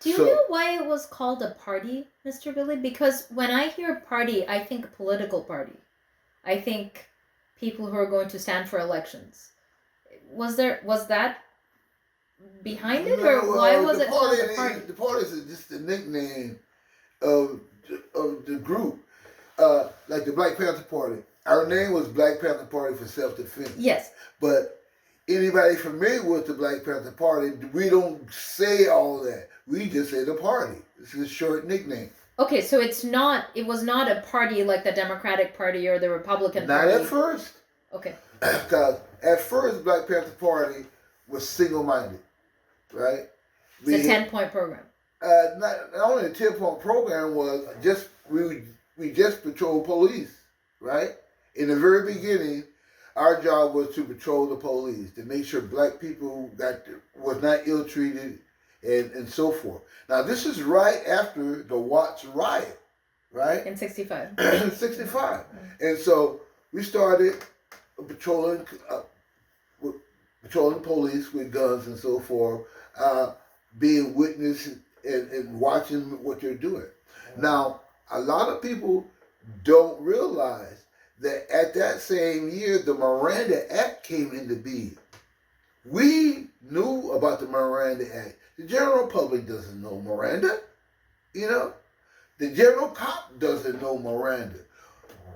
Do you know why it was called a party, Mr. Billy? Because when I hear party, I think political party. I think people who are going to stand for elections. Was that behind it, or why was it called a party? The party is just the nickname of the group. Like the Black Panther Party. Our name was Black Panther Party for Self-Defense. Yes. But anybody familiar with the Black Panther Party, we don't say all that. We just say the party. It's a short nickname. Okay, so it was not a party like the Democratic Party or the Republican Party. Not at first. Okay. Because at first, Black Panther Party was single-minded, right? It's a 10-point program. Not only the 10-point program was just we just patrol police, right? In the very beginning, our job was to patrol the police, to make sure black people was not ill-treated and so forth. Now, this is right after the Watts riot, right? In 65. In 65. Mm-hmm. And so we started patrolling police with guns and so forth, being witness and watching what they're doing. Now, a lot of people don't realize that at that same year, the Miranda Act came into being. We knew about the Miranda Act. The general public doesn't know Miranda, you know. The general cop doesn't know Miranda.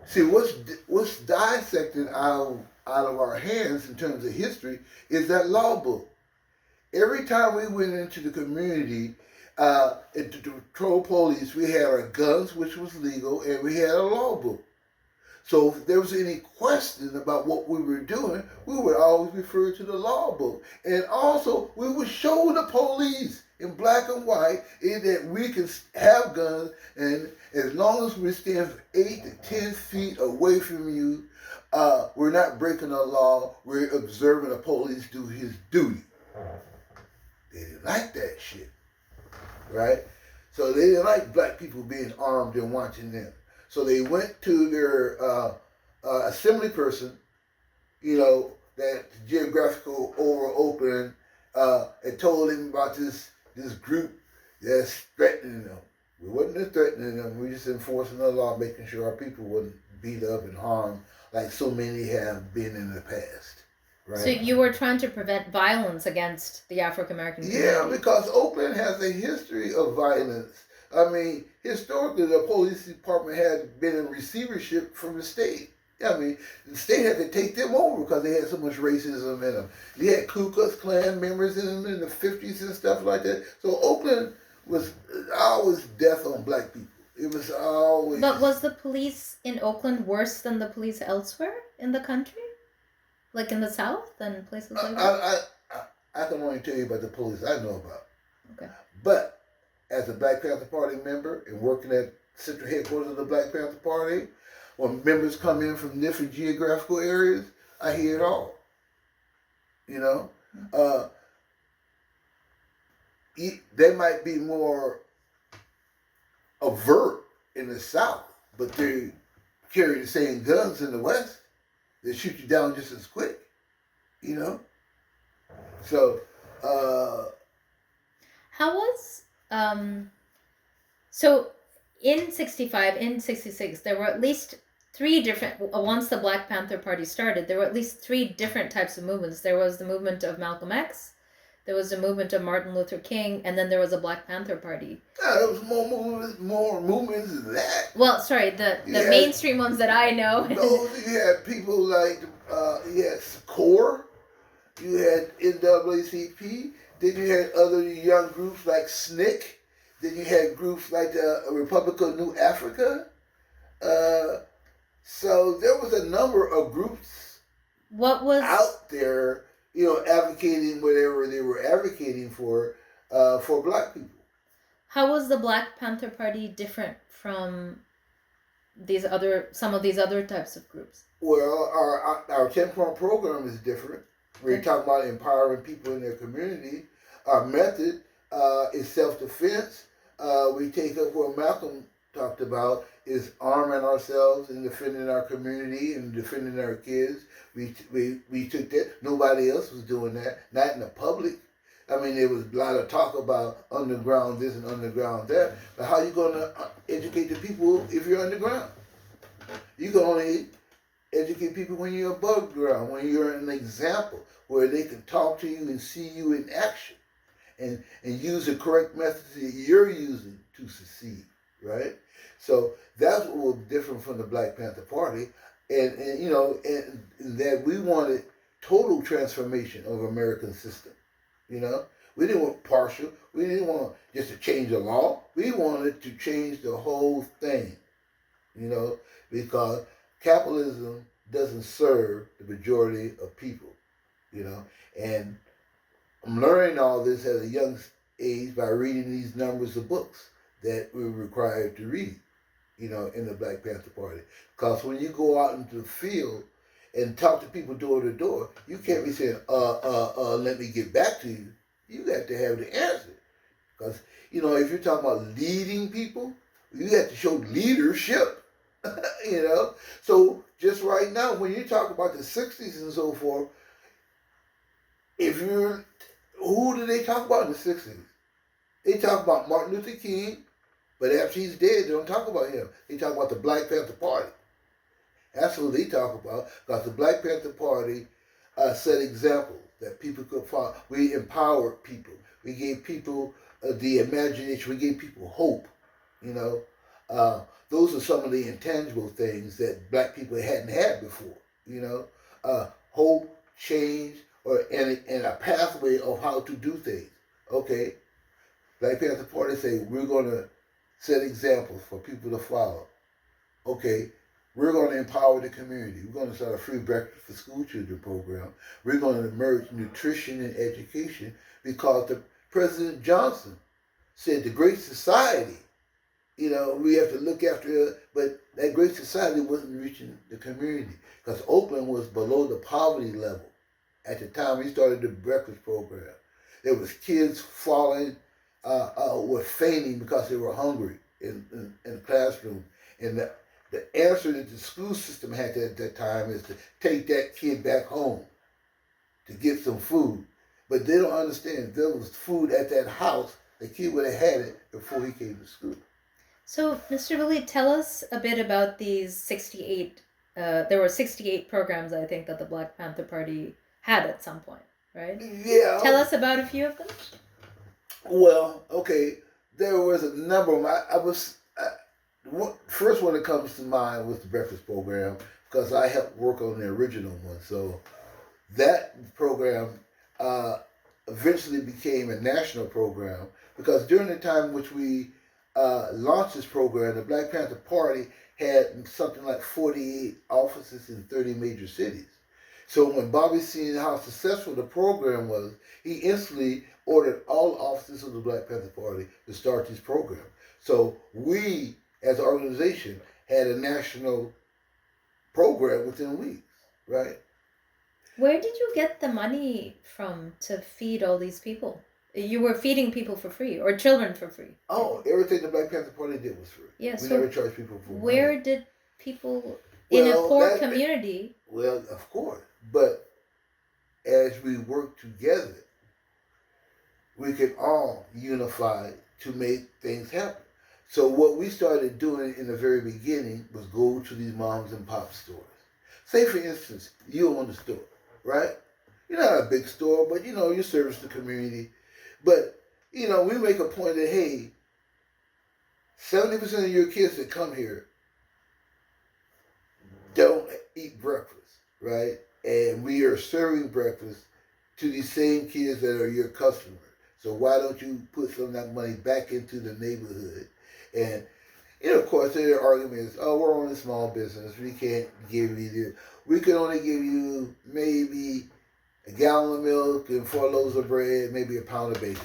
See, what's dissected out of our hands in terms of history is that law book. Every time we went into the community, into the patrol police, we had our guns, which was legal, and we had a law book. So if there was any question about what we were doing, we would always refer to the law book. And also, we would show the police in black and white that we can have guns, and as long as we stand 8 to 10 feet away from you, we're not breaking the law, we're observing the police do his duty. They didn't like that shit, right? So they didn't like black people being armed and watching them. So they went to their assembly person, you know, that geographical over Oakland, and told him about this group that's threatening them. We wasn't threatening them, we just enforcing the law, making sure our people wouldn't beat up and harm like so many have been in the past. Right? So you were trying to prevent violence against the African American community. Yeah, because Oakland has a history of violence. I mean, historically, the police department had been in receivership from the state. I mean, the state had to take them over because they had so much racism in them. You had Ku Klux Klan members in them in the 50s and stuff like that. So Oakland was always death on black people. It was always... But was the police in Oakland worse than the police elsewhere in the country? Like in the South and places like that? I can only tell you about the police I know about. Okay. But as a Black Panther Party member and working at central headquarters of the Black Panther Party, when members come in from different geographical areas, I hear it all. You know? They might be more overt in the South, but they carry the same guns in the West. They shoot you down just as quick, you know? So, how was, so in 65, in 66, there were at least 3 different, once the Black Panther Party started, there were at least 3 different types of movements. There was the movement of Malcolm X, there was the movement of Martin Luther King, and then there was a Black Panther Party. Yeah, there was more movements than that. Well, sorry, the mainstream ones that I know. You had people like, you had CORE, you had NAACP, then you had other young groups like SNCC, then you had groups like the Republic of New Africa. So there was a number of groups out there, you know, advocating whatever they were advocating for black people. How was the Black Panther Party different from some of these other types of groups? Well, our 10-point program is different. We're talking about empowering people in their community. Our method is self-defense. We take up what Malcolm talked about, is arming ourselves and defending our community and defending our kids. We took that. Nobody else was doing that. Not in the public. I mean, there was a lot of talk about underground this and underground that, but how you going to educate the people if you're underground? You can only educate people when you're above ground, when you're an example, where they can talk to you and see you in action and use the correct methods that you're using to succeed, right? So that's what was different from the Black Panther Party, and you know, and that we wanted total transformation of American system. You know, we didn't want partial. We didn't want just to change the law. We wanted to change the whole thing. You know, because capitalism doesn't serve the majority of people. You know, and I'm learning all this at a young age by reading these numbers of books that we're required to read, you know, in the Black Panther Party. Because when you go out into the field and talk to people door to door, you can't be saying, let me get back to you. You got to have the answer. Because, you know, if you're talking about leading people, you have to show leadership, you know. So just right now, when you talk about the 60s and so forth, if you're, who do they talk about in the 60s? They talk about Martin Luther King, but after he's dead, they don't talk about him. They talk about the Black Panther Party. That's who they talk about, because the Black Panther Party set examples that people could follow. We empowered people. We gave people the imagination. We gave people hope, you know. Those are some of the intangible things that black people hadn't had before, you know. Hope, change, and a pathway of how to do things. Okay, Black Panther Party say we're going to set examples for people to follow. Okay, we're going to empower the community. We're going to start a free breakfast for school children program. We're going to merge nutrition and education because the President Johnson said the Great Society, you know, we have to look after it, but that Great Society wasn't reaching the community because Oakland was below the poverty level. At the time we started the breakfast program, there was kids falling, were fainting because they were hungry in the classroom. And the answer that the school system had at that time is to take that kid back home to get some food. But they don't understand if there was food at that house, the kid would have had it before he came to school. So, Mr. Billy, tell us a bit about these 68. There were 68 programs, I think, that the Black Panther Party had at some point, right? Yeah. Tell us about a few of them. Well, okay, there was a number of them. First one that comes to mind was the breakfast program because I helped work on the original one. So that program eventually became a national program because during the time in which we launched this program, the Black Panther Party had something like 48 offices in 30 major cities. So when Bobby seen how successful the program was, he instantly ordered all offices of the Black Panther Party to start this program. So we, as an organization, had a national program within weeks, right? Where did you get the money from to feed all these people? You were feeding people for free, or children for free. Oh, everything the Black Panther Party did was free. Yeah, we so never charged people for where money. did people in a poor community? Well, of course, but as we work together, we can all unify to make things happen. So what we started doing in the very beginning was go to these moms and pop stores. Say, for instance, you own a store, right? You're not a big store, but you know, you service the community. But, you know, we make a point that, hey, 70% of your kids that come here don't eat breakfast, right? And we are serving breakfast to these same kids that are your customers. So why don't you put some of that money back into the neighborhood? And, you know, of course, their argument is, oh, we're only a small business. We can't give you, we can only give you maybe a gallon of milk and 4 loaves of bread, maybe a pound of bacon.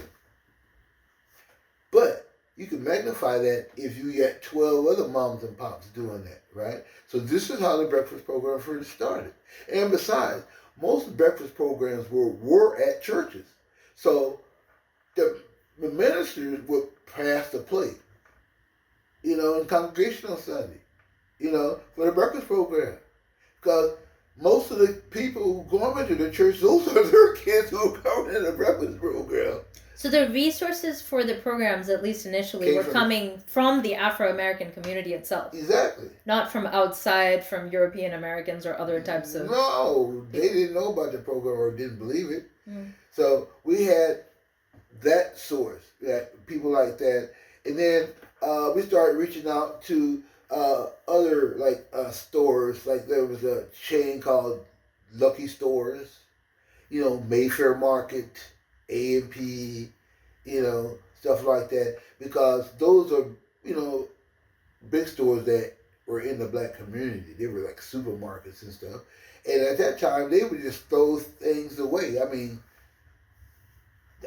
But you can magnify that if you got 12 other moms and pops doing that, right? So this is how the breakfast program first started. And besides, most breakfast programs were at churches. So the ministers would pass the plate, you know, in congregational Sunday, you know, for the breakfast program. Because most of the people who going to the church, those are their kids who are coming in the breakfast program. So the resources for the programs, at least initially, Came were from- coming from the Afro-American community itself, Exactly. not from outside, from European Americans or other types of... No, they didn't know about the program or didn't believe it. Mm. So we had that source, that people like that, and then we started reaching out to other stores. Like there was a chain called Lucky Stores, Mayfair Market, A&P, stuff like that, because those are big stores that were in the black community. They were like supermarkets and stuff, and at that time they would just throw things away. I mean,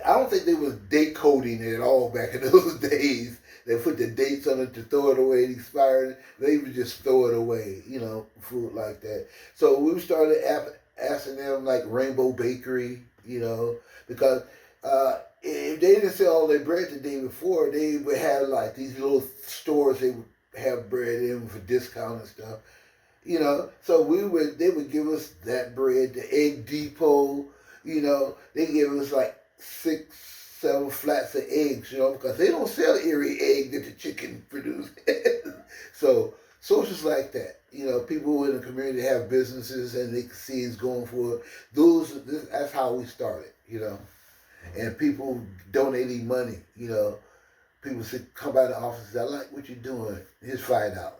I don't think they was date coding it at all back in those days. They put the dates on it to throw it away, it expired. They would just throw it away, food like that. So we started asking them like Rainbow Bakery, because if they didn't sell all their bread the day before, they would have like these little stores they would have bread in for discount and stuff. So they would give us that bread, the Egg Depot, they give us like 6-7 flats of eggs, because they don't sell every egg that the chicken produces. So socials like that, people in the community have businesses and they can see it's going for it. That's how we started, and people donating money, people say, come by the office, I like what you're doing, here's $5.